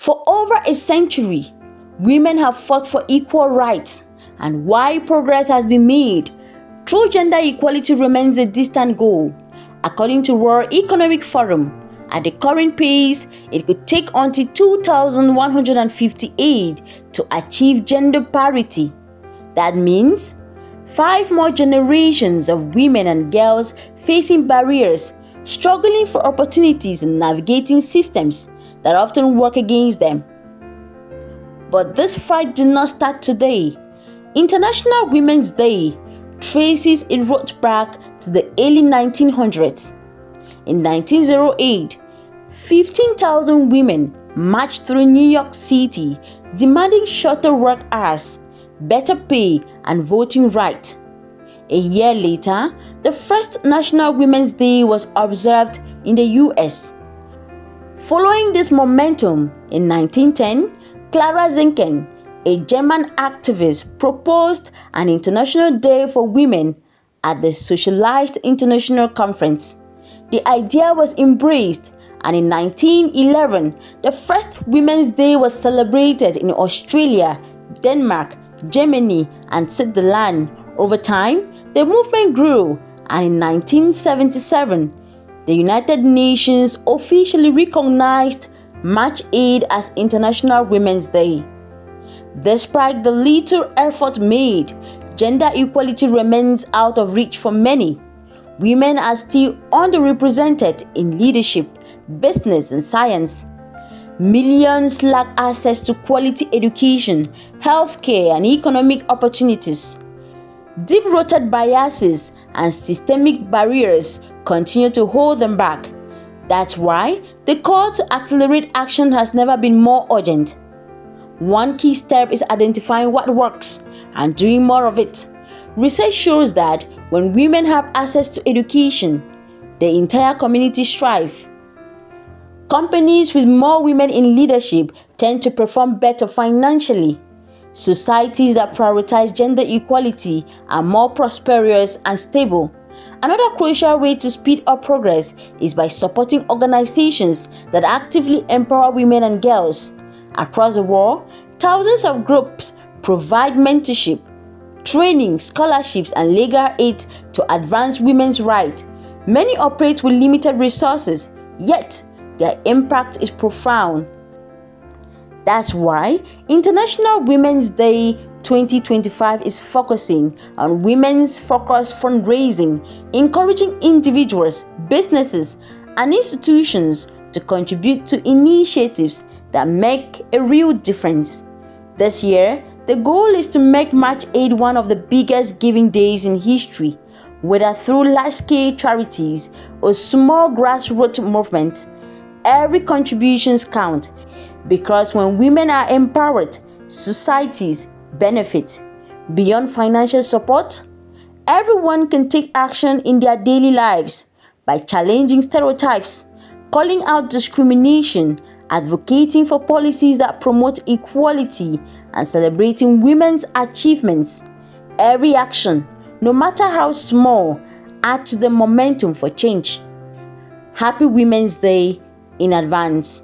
For over a century, women have fought for equal rights, and while progress has been made, true gender equality remains a distant goal. According to World Economic Forum, at the current pace, it could take until 2158 to achieve gender parity. That means 5 more generations of women and girls facing barriers, struggling for opportunities and navigating systems that often work against them. But this fight did not start today. International Women's Day traces its roots back to the early 1900s. In 1908, 15,000 women marched through New York City demanding shorter work hours, better pay, and voting rights. A year later, the first National Women's Day was observed in the US. Following this momentum, in 1910, Clara Zetkin, a German activist, proposed an International Day for Women at the Socialized International Conference. The idea was embraced, and in 1911, the first Women's Day was celebrated in Australia, Denmark, Germany, and Switzerland. Over time, the movement grew, and in 1977, the United Nations officially recognized March 8 as International Women's Day. Despite the little effort made, gender equality remains out of reach for many. Women are still underrepresented in leadership, business, and science. Millions lack access to quality education, healthcare, and economic opportunities. Deep-rooted biases and systemic barriers continue to hold them back. That's why the call to accelerate action has never been more urgent. One key step is identifying what works and doing more of it. Research shows that when women have access to education, the entire community thrives. Companies with more women in leadership tend to perform better financially. Societies that prioritize gender equality are more prosperous and stable. Another crucial way to speed up progress is by supporting organizations that actively empower women and girls. Across the world, thousands of groups provide mentorship, training, scholarships, and legal aid to advance women's rights. Many operate with limited resources, yet their impact is profound. That's why International Women's Day 2025 is focusing on women's focused fundraising, encouraging individuals, businesses, and institutions to contribute to initiatives that make a real difference. This year, the goal is to make March 8 one of the biggest giving days in history, whether through large-scale charities or small grassroots movements. Every contribution counts, because when women are empowered, societies benefit. Beyond financial support, everyone can take action in their daily lives by challenging stereotypes, calling out discrimination, advocating for policies that promote equality, and celebrating women's achievements. Every action, no matter how small, adds to the momentum for change. Happy Women's Day in advance.